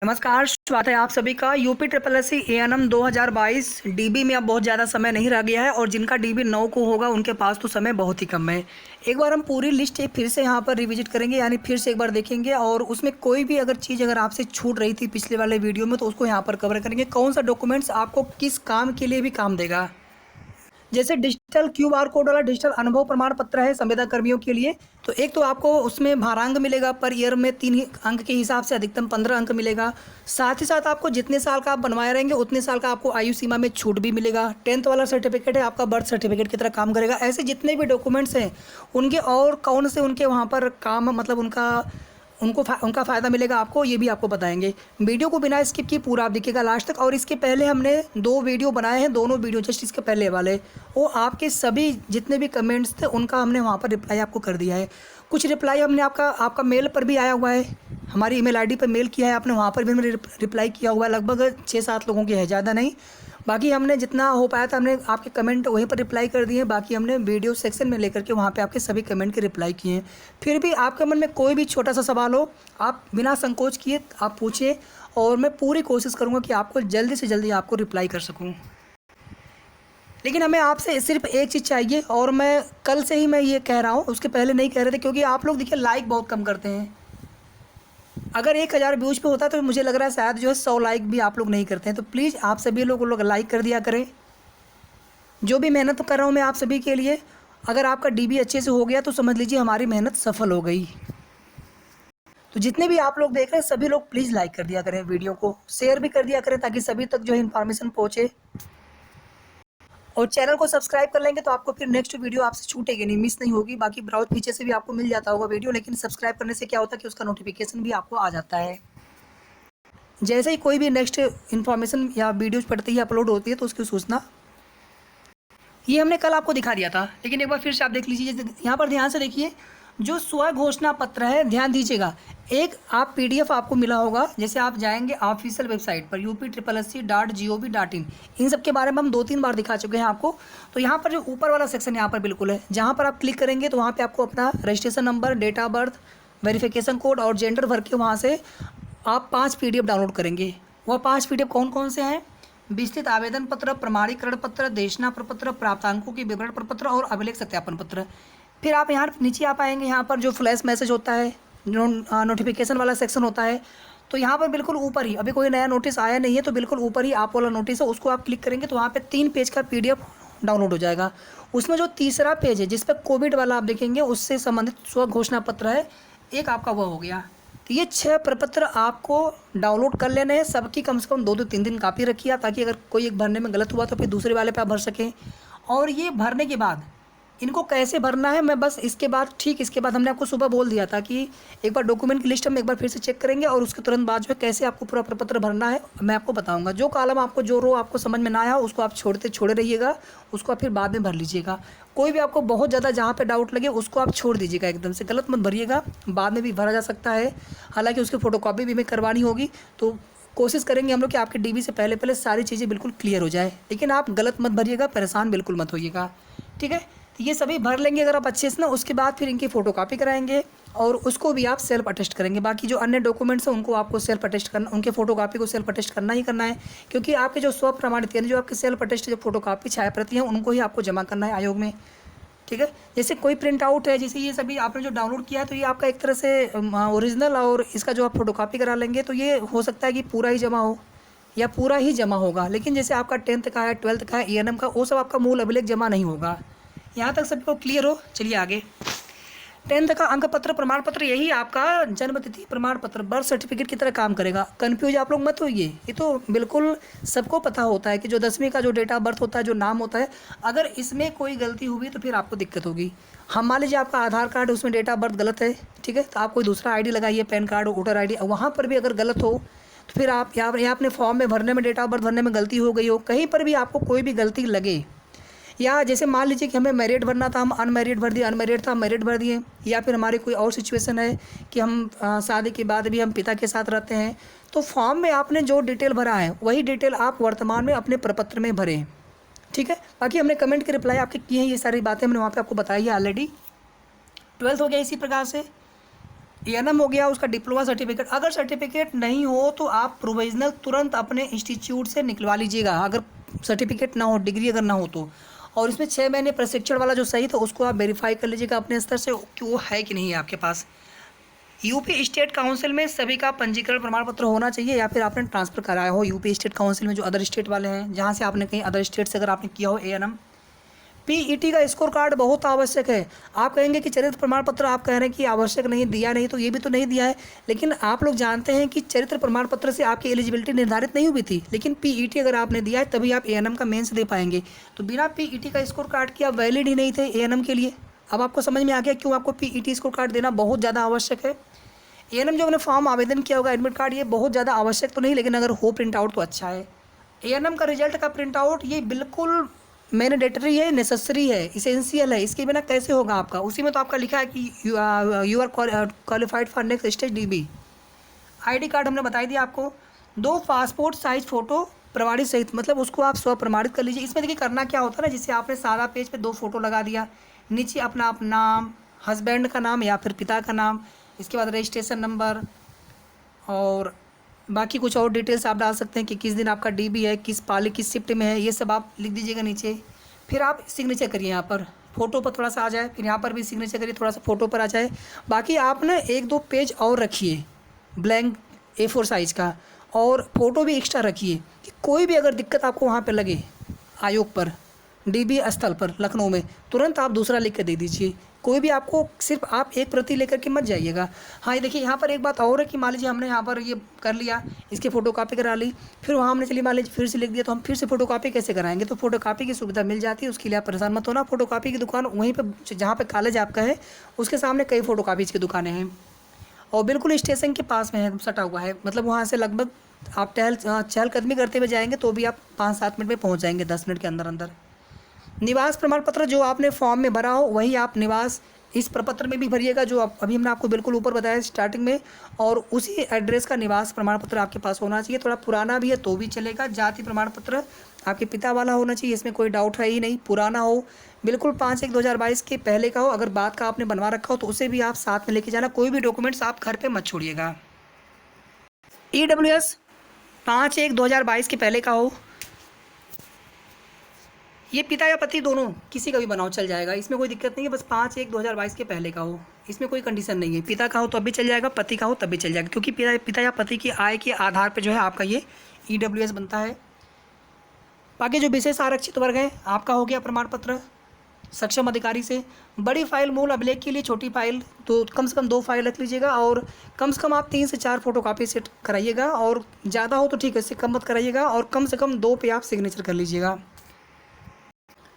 नमस्कार, स्वागत है आप सभी का UP triple S C ANM 2022 DB में अब बहुत ज़्यादा समय नहीं रह गया है और जिनका डीबी 9 को होगा उनके पास तो समय बहुत ही कम है। एक बार हम पूरी लिस्ट एक फिर से यहाँ पर रिविजिट करेंगे, यानी फिर से एक बार देखेंगे और उसमें कोई भी अगर चीज़ अगर आपसे छूट रही थी पिछले वाले वीडियो में तो उसको यहाँ पर कवर करेंगे। कौन सा डॉक्यूमेंट्स आपको किस काम के लिए भी काम देगा। जैसे डिजिटल क्यूआर कोड वाला डिजिटल अनुभव प्रमाण पत्र है संविदा कर्मियों के लिए, तो एक तो आपको उसमें भारांक मिलेगा, पर ईयर में 3 अंक के हिसाब से अधिकतम 15 अंक मिलेगा। साथ ही साथ आपको जितने साल का आप बनवाए रहेंगे उतने साल का आपको आयु सीमा में छूट भी मिलेगा। 10th वाला सर्टिफिकेट है आपका बर्थ सर्टिफिकेट की तरह काम करेगा। ऐसे जितने भी डॉक्यूमेंट्स हैं उनके और कौन से उनके वहाँ पर काम मतलब उनका फ़ायदा मिलेगा आपको, ये भी आपको बताएंगे। वीडियो को बिना स्किप किए पूरा आप देखिएगा लास्ट तक। और इसके पहले हमने 2 वीडियो बनाए हैं, दोनों वीडियो जस्ट इसके पहले वाले, वो आपके सभी जितने भी कमेंट्स थे उनका हमने वहाँ पर रिप्लाई आपको कर दिया है। कुछ रिप्लाई हमने आपका मेल पर भी आया हुआ है, हमारी ईमेल आईडी पर मेल किया है आपने, वहाँ पर भी हमने रिप्लाई किया हुआ है। लगभग 6-7 लोगों की है, ज़्यादा नहीं। बाकी हमने जितना हो पाया था हमने आपके कमेंट वहीं पर रिप्लाई कर दिए। बाकी हमने वीडियो सेक्शन में लेकर के वहाँ पे आपके सभी कमेंट के रिप्लाई किए हैं। फिर भी आपके मन में कोई भी छोटा सा सवाल हो, आप बिना संकोच किए आप पूछिए और मैं पूरी कोशिश करूँगा कि आपको जल्दी से जल्दी आपको रिप्लाई कर सकूँ। लेकिन हमें आपसे सिर्फ एक चीज़ चाहिए, और मैं कल से ही मैं ये कह रहा हूँ, उसके पहले नहीं कह रहे थे, क्योंकि आप लोग देखिए लाइक बहुत कम करते हैं। अगर 1000 व्यूज़ पे होता तो मुझे लग रहा है शायद जो है 100 लाइक भी आप लोग नहीं करते हैं। तो प्लीज़ आप सभी लोग लाइक कर दिया करें। जो भी मेहनत कर रहा हूँ मैं आप सभी के लिए, अगर आपका डीबी अच्छे से हो गया तो समझ लीजिए हमारी मेहनत सफल हो गई। तो जितने भी आप लोग देख रहे हैं सभी लोग प्लीज़ लाइक कर दिया करें, वीडियो को शेयर भी कर दिया करें ताकि सभी तक जो है इन्फॉर्मेशन पहुँचे। और चैनल को सब्सक्राइब कर लेंगे तो आपको फिर नेक्स्ट वीडियो आपसे छूटेगी नहीं, मिस नहीं होगी। बाकी ब्राउज पीछे से भी आपको मिल जाता होगा वीडियो, लेकिन सब्सक्राइब करने से क्या होता है कि उसका नोटिफिकेशन भी आपको आ जाता है। जैसे ही कोई भी नेक्स्ट इन्फॉर्मेशन या वीडियोज पड़ती है अपलोड होती है तो उसकी सूचना ये हमने कल आपको दिखा दिया था, लेकिन एक बार फिर से आप देख लीजिए। यहाँ पर ध्यान से देखिए, जो स्व घोषणा पत्र है, ध्यान दीजिएगा। एक आप पीडीएफ आपको मिला होगा, जैसे आप जाएंगे ऑफिशियल वेबसाइट पर UPSSC.gov.in, इन सब के बारे में हम 2-3 बार दिखा चुके हैं आपको। तो यहाँ पर जो ऊपर वाला सेक्शन यहाँ पर बिल्कुल है, जहाँ पर आप क्लिक करेंगे तो वहाँ पर आपको अपना registration number, date of birth, verification code और जेंडर भर के वहाँ से आप 5 पीडीएफ डाउनलोड करेंगे। वह 5 पीडीएफ कौन कौन से हैं? विस्तृत आवेदन पत्र, प्रमाणीकरण पत्र, देशना प्रपत्र, प्राप्तांकों की विवरण प्रपत्र और अभिलेख सत्यापन पत्र। फिर आप यहाँ नीचे आ पाएंगे, यहाँ पर जो फ्लैश मैसेज होता है, जो नोटिफिकेशन वाला सेक्शन होता है, तो यहाँ पर बिल्कुल ऊपर ही, अभी कोई नया नोटिस आया नहीं है तो बिल्कुल ऊपर ही आप वाला नोटिस है, उसको आप क्लिक करेंगे तो वहाँ पर 3 पेज का पीडीएफ डाउनलोड हो जाएगा। उसमें जो तीसरा पेज है जिस पर कोविड वाला आप देखेंगे उससे संबंधित स्व घोषणा पत्र है, एक आपका वह हो गया। तो ये 6 प्रपत्र आपको डाउनलोड कर लेने हैं। सबकी कम से कम 2-2 3 कापी रखिए आप, ताकि अगर कोई एक भरने में गलत हुआ तो फिर दूसरे वाले पे आप भर सकें। और ये भरने के बाद इनको कैसे भरना है, मैं बस इसके बाद इसके बाद हमने आपको सुबह बोल दिया था कि एक बार डॉक्यूमेंट की लिस्ट हम एक बार फिर से चेक करेंगे और उसके तुरंत बाद जो है कैसे आपको पूरा प्रपत्र भरना है मैं आपको बताऊंगा। जो कॉलम आपको, जो रो आपको समझ में ना आया उसको आप छोड़े रहिएगा, उसको आप फिर बाद में भर लीजिएगा। कोई भी आपको बहुत ज़्यादा जहाँ पे डाउट लगे उसको आप छोड़ दीजिएगा, एकदम से गलत मत भरिएगा, बाद में भी भरा जा सकता है। हालांकि उसकी फ़ोटोकॉपी भी हमें करवानी होगी, तो कोशिश करेंगे हम लोग कि आपके डीबी से पहले सारी चीज़ें बिल्कुल क्लियर हो जाए। लेकिन आप गलत मत भरिएगा, परेशान बिल्कुल मत होइएगा, ठीक है। तो ये सभी भर लेंगे अगर आप अच्छे से ना, उसके बाद फिर इनकी फ़ोटोकॉपी कराएंगे और उसको भी आप सेल्फ अटेस्ट करेंगे। बाकी जो अन्य डॉक्यूमेंट्स हैं उनको आपको सेल्फ अटेस्ट करना, उनके फ़ोटोकॉपी को सेल्फ अटेस्ट करना ही करना है, क्योंकि आपके जो स्व प्रमाणित यानी जो आपके सेल्फ अटेस्ट जो फ़ोटोकॉपी छाया प्रति हैं उनको ही आपको जमा करना है आयोग में, ठीक है। जैसे कोई प्रिंट आउट है, जैसे ये सभी आपने जो डाउनलोड किया है तो ये आपका एक तरह से ओरिजिनल, और इसका जो आप फोटोकॉपी करा लेंगे तो ये हो सकता है कि पूरा ही जमा हो या पूरा ही जमा होगा। लेकिन जैसे आपका 10th का है, 12th का है, एएनएम का, वो सब आपका मूल अभिलेख जमा नहीं होगा। यहाँ तक सबको क्लियर हो? चलिए आगे। 10th का अंक पत्र प्रमाण पत्र, यही आपका जन्म तिथि प्रमाण पत्र, बर्थ सर्टिफिकेट की तरह काम करेगा। कन्फ्यूज आप लोग मत होइए, ये तो बिल्कुल सबको पता होता है कि जो 10वीं का जो डेट ऑफ बर्थ होता है, जो नाम होता है, अगर इसमें कोई गलती हुई तो फिर आपको दिक्कत होगी। हम मान लीजिए आपका आधार कार्ड उसमें डेट ऑफ बर्थ गलत है, ठीक है, तो आप कोई दूसरा आईडी लगाइए, पैन कार्ड, वोटर आईडी, वहाँ पर भी अगर गलत हो तो फिर आप यहाँ अपने फॉर्म में भरने में, डेट ऑफ बर्थ भरने में गलती हो गई हो, कहीं पर भी आपको कोई भी गलती लगे, या जैसे मान लीजिए कि हमें मैरिड भरना था, हम अनमैरिड भर दिए, अनमैरिड था मैरिड भर दिए, या फिर हमारी कोई और सिचुएशन है कि हम शादी के बाद भी हम पिता के साथ रहते हैं, तो फॉर्म में आपने जो डिटेल भरा है वही डिटेल आप वर्तमान में अपने प्रपत्र में भरें, ठीक है। बाकी हमने कमेंट के रिप्लाई आपके किए हैं, ये सारी बातें हमने वहाँ पर आपको बताई है ऑलरेडी। 12th हो गया इसी प्रकार से। एएनएम हो गया, उसका डिप्लोमा सर्टिफिकेट। अगर सर्टिफिकेट नहीं हो तो आप प्रोविजनल तुरंत अपने इंस्टीट्यूट से निकलवा लीजिएगा, अगर सर्टिफिकेट ना हो, डिग्री अगर ना हो तो। और इसमें 6 महीने प्रशिक्षण वाला जो सही था उसको आप वेरीफाई कर लीजिएगा अपने स्तर से कि वो है कि नहीं है आपके पास। यूपी स्टेट काउंसिल में सभी का पंजीकरण प्रमाण पत्र होना चाहिए, या फिर आपने ट्रांसफ़र कराया हो यूपी स्टेट काउंसिल में, जो अदर स्टेट वाले हैं, जहाँ से आपने कहीं अदर स्टेट से अगर आपने किया हो एएनएम। पीईटी का स्कोर कार्ड बहुत आवश्यक है। आप कहेंगे कि चरित्र प्रमाण पत्र आप कह रहे हैं कि आवश्यक नहीं, दिया नहीं, तो ये भी तो नहीं दिया है। लेकिन आप लोग जानते हैं कि चरित्र प्रमाण पत्र से आपकी एलिजिबिलिटी निर्धारित नहीं हुई थी, लेकिन पीईटी अगर आपने दिया है तभी आप एएनएम का मेंस दे पाएंगे। तो बिना पीईटी का स्कोर कार्ड के आप वैलिड ही नहीं थे एएनएम के लिए। अब आपको समझ में आ गया क्यों आपको पीईटी स्कोर कार्ड देना बहुत ज़्यादा आवश्यक है। एएनएम जो आपने फॉर्म आवेदन किया होगा, एडमिट कार्ड, ये बहुत ज़्यादा आवश्यक तो नहीं, लेकिन अगर हो प्रिंट आउट तो अच्छा है। एएनएम का रिजल्ट का प्रिंट आउट ये बिल्कुल मैंडेटरी है, नेसेसरी है, इसेंशियल है। इसके बिना कैसे होगा आपका? उसी में तो आपका लिखा है कि you are qualified for next stage DB. ID card हमने बता दिया आपको। 2 पासपोर्ट साइज फ़ोटो प्रमाणित सहित, मतलब उसको आप स्व प्रमाणित कर लीजिए। इसमें देखिए करना क्या होता है ना, जिससे आपने सादा पेज पे 2 फोटो लगा दिया, नीचे अपना नाम, हस्बैंड का नाम या फिर पिता का नाम, इसके बाद रजिस्ट्रेशन नंबर, और बाकी कुछ और डिटेल्स आप डाल सकते हैं कि किस दिन आपका डीबी है, किस पाली, किस शिफ्ट में है, ये सब आप लिख दीजिएगा नीचे। फिर आप सिग्नेचर करिए, यहाँ पर फ़ोटो पर थोड़ा सा आ जाए, फिर यहाँ पर भी सिग्नेचर करिए, थोड़ा सा फ़ोटो पर आ जाए। बाकी आप ना 1-2 पेज और रखिए ब्लैंक A4 साइज़ का, और फ़ोटो भी एक्स्ट्रा रखिए कि कोई भी अगर दिक्कत आपको वहाँ पर लगे आयोग पर, डीबी स्थल पर लखनऊ में, तुरंत आप दूसरा लिख कर दे दीजिए। कोई भी आपको, सिर्फ आप एक प्रति लेकर के मत जाइएगा। हाँ, ये देखिए यहाँ पर एक बात और है कि मान लीजिए हमने यहाँ पर ये कर लिया, इसकी फ़ोटोकॉपी करा ली, फिर वहाँ हमने चलिए मान लीजिए फिर से लिख दिया, तो हम फिर से फ़ोटोकॉपी कैसे कराएंगे? तो फ़ोटोकॉपी की सुविधा मिल जाती है, उसके लिए आप परेशान मत होना। फ़ोटोकॉपी की दुकान वहीं पर जहाँ पर कॉलेज आपका है उसके सामने कई फ़ोटोकॉपीज़ की दुकानें हैं, और बिल्कुल स्टेशन के पास में है, सटा हुआ है। मतलब वहाँ से लगभग आप चहलकदमी करते हुए जाएंगे तो भी आप 5-7 मिनट में पहुँच जाएंगे, 10 मिनट के अंदर अंदर। निवास प्रमाण पत्र जो आपने फॉर्म में भरा हो वही आप निवास इस प्रपत्र में भी भरिएगा, जो अभी हमने आपको बिल्कुल ऊपर बताया स्टार्टिंग में, और उसी एड्रेस का निवास प्रमाण पत्र आपके पास होना चाहिए। थोड़ा पुराना भी है तो भी चलेगा। जाति प्रमाण पत्र आपके पिता वाला होना चाहिए, इसमें कोई डाउट है ही नहीं। पुराना हो, बिल्कुल 5/1/2022 के पहले का हो। अगर बाद का आपने बनवा रखा हो तो उसे भी आप साथ में लेके जाना। कोई भी डॉक्यूमेंट्स आप घर पर मत छोड़िएगा। EWS 5/1/2022 के पहले का हो, ये पिता या पति दोनों किसी का भी बनाओ चल जाएगा, इसमें कोई दिक्कत नहीं है। बस 5/1/2022 के पहले का हो, इसमें कोई कंडीशन नहीं है। पिता का हो तब भी चल जाएगा, पति का हो तब भी चल जाएगा, क्योंकि पिता या पति की आय के आधार पर जो है आपका ये EWS बनता है। बाकी जो विशेष आरक्षित वर्ग है, आपका हो गया प्रमाण पत्र सक्षम अधिकारी से। बड़ी फाइल मूल अभिलेख के लिए, छोटी फाइल तो कम से कम 2 फाइल रख लीजिएगा, और कम से कम आप 3 से 4 फोटोकॉपी सेट कराइएगा, और ज़्यादा हो तो ठीक है, इससे कम मत कराइएगा, और कम से कम 2 पे आप सिग्नेचर कर लीजिएगा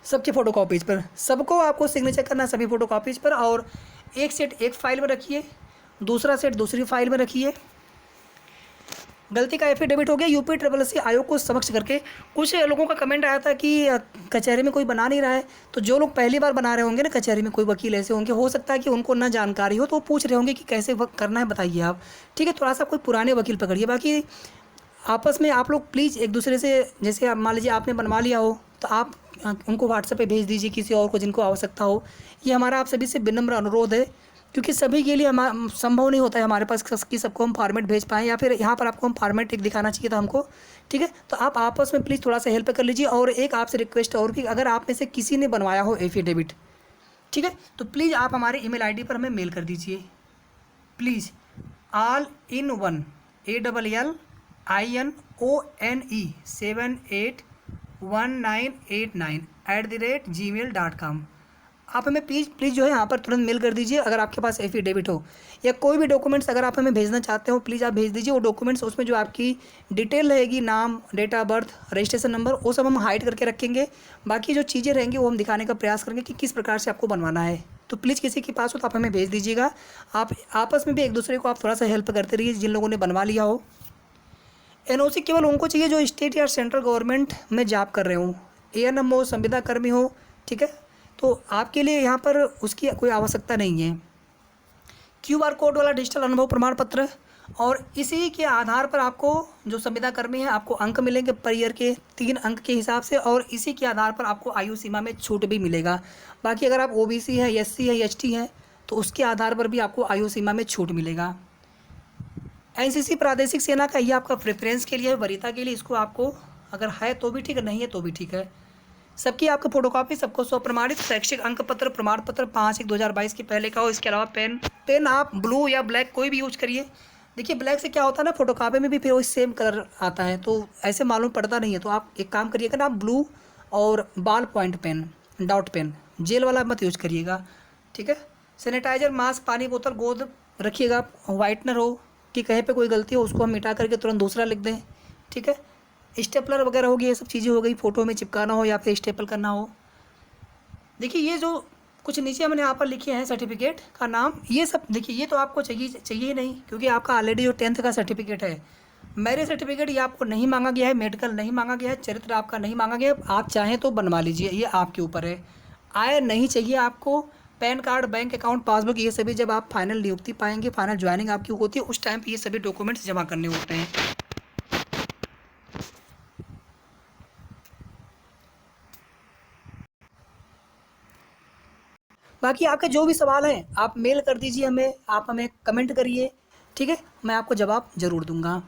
सबके फ़ोटोकॉपीज़ पर। सबको आपको सिग्नेचर करना है सभी फ़ोटोकॉपीज़ पर, और एक सेट एक फ़ाइल में रखिए, दूसरा सेट दूसरी फाइल में रखिए। गलती का एफिडेविट हो गया UPSSC आयोग को समक्ष करके। कुछ लोगों का कमेंट आया था कि कचहरी में कोई बना नहीं रहा है, तो जो लोग पहली बार बना रहे होंगे ना कचहरी में, कोई वकील ऐसे होंगे, हो सकता है कि उनको ना जानकारी हो, तो वो पूछ रहे होंगे कि कैसे करना है बताइए आप। ठीक है, थोड़ा सा कोई पुराने वकील पकड़िए। बाकी आपस में आप लोग प्लीज़ एक दूसरे से, जैसे आप मान लीजिए आपने बनवा लिया हो तो आप उनको व्हाट्सएप पे भेज दीजिए किसी और को जिनको आवश्यकता हो। ये हमारा आप सभी से विनम्र अनुरोध है, क्योंकि सभी के लिए संभव नहीं होता है हमारे पास कि सबको हम फॉर्मेट भेज पाएँ, या फिर यहाँ पर आपको हम फॉर्मेट एक दिखाना चाहिए था हमको। ठीक है, तो आप आपस में प्लीज़ थोड़ा सा हेल्प कर लीजिए। और एक आपसे रिक्वेस्ट और कि अगर आप में से किसी ने बनवाया हो एफिडेविट, ठीक है, तो प्लीज़ आप हमारे email ID पर हमें मेल कर दीजिए। Please all in one ALLINONE781989 आप हमें प्लीज़ जो है यहाँ पर तुरंत मेल कर दीजिए अगर आपके पास एफिडेविट हो, या कोई भी डॉक्यूमेंट्स अगर आप हमें भेजना चाहते हो प्लीज़ आप भेज दीजिए। वो डॉक्यूमेंट्स उसमें जो आपकी डिटेल रहेगी, नाम, date of birth, registration number, वो सब हम हाइड करके रखेंगे। बाकी जो चीज़ें रहेंगी वो हम दिखाने का प्रयास करेंगे कि किस प्रकार से आपको बनवाना है। तो प्लीज़ किसी के पास हो तो आप हमें भेज दीजिएगा। आप आपस में भी एक दूसरे को आप थोड़ा सा हेल्प करते रहिए जिन लोगों ने बनवा लिया हो। NOC केवल उनको चाहिए जो स्टेट या सेंट्रल गवर्नमेंट में जॉब कर रहे हो, ANM हो, संविदा कर्मी हो, ठीक है, तो आपके लिए यहाँ पर उसकी कोई आवश्यकता नहीं है। QR कोड वाला डिजिटल अनुभव प्रमाण पत्र, और इसी के आधार पर आपको जो संविदा कर्मी है आपको अंक मिलेंगे पर ईयर के 3 अंक के हिसाब से, और इसी के आधार पर आपको आयु सीमा में छूट भी मिलेगा। बाकी अगर आप OBC है, SC है, ST है तो उसके आधार पर भी आपको आयु सीमा में छूट मिलेगा। एनसीसी प्रादेशिक सेना का ये आपका प्रेफरेंस के लिए है, वरीयता के लिए। इसको आपको अगर है तो भी ठीक है, नहीं है तो भी ठीक है। सबकी आपको फोटोकॉपी, सबको स्वप्रमाणित शैक्षिक अंक पत्र प्रमाण पत्र 5/1/2022 के पहले का हो। इसके अलावा पेन आप ब्लू या ब्लैक कोई भी यूज करिए। देखिए ब्लैक से क्या होता है ना, फोटोकॉपी में भी फिर वही सेम कलर आता है, तो ऐसे मालूम पड़ता नहीं है। तो आप एक काम करिएगा ना, आप ब्लू और ball point pen, dot pen, gel वाला मत यूज करिएगा, ठीक है। सैनिटाइजर, मास्क, पानी बोतल, गोंद रखिएगा। वाइटनर हो कि कहीं पे कोई गलती हो उसको हम मिटा करके तुरंत दूसरा लिख दें, ठीक है। स्टेपलर वगैरह हो गई, ये सब चीज़ें हो गई, फ़ोटो में चिपकाना हो या फिर स्टेपल करना हो। देखिए ये जो कुछ नीचे हमने यहाँ पर लिखे हैं सर्टिफिकेट का नाम, ये सब देखिए ये तो आपको चाहिए ही नहीं, क्योंकि आपका ऑलरेडी जो 10th का सर्टिफिकेट है, मैरिज सर्टिफिकेट, ये आपको नहीं मांगा गया है, मेडिकल नहीं मांगा गया है, चरित्र आपका नहीं मांगा गया है। आप चाहें तो बनवा लीजिए, ये आपके ऊपर है। आय नहीं चाहिए आपको, pan card, bank account, passbook, ये सभी जब आप फाइनल नियुक्ति पाएंगे, फाइनल ज्वाइनिंग आपकी होती है, उस टाइम पर ये सभी डॉक्यूमेंट्स जमा करने होते हैं। बाकी आपके जो भी सवाल हैं आप मेल कर दीजिए हमें, आप हमें कमेंट करिए, ठीक है, मैं आपको जवाब ज़रूर दूंगा।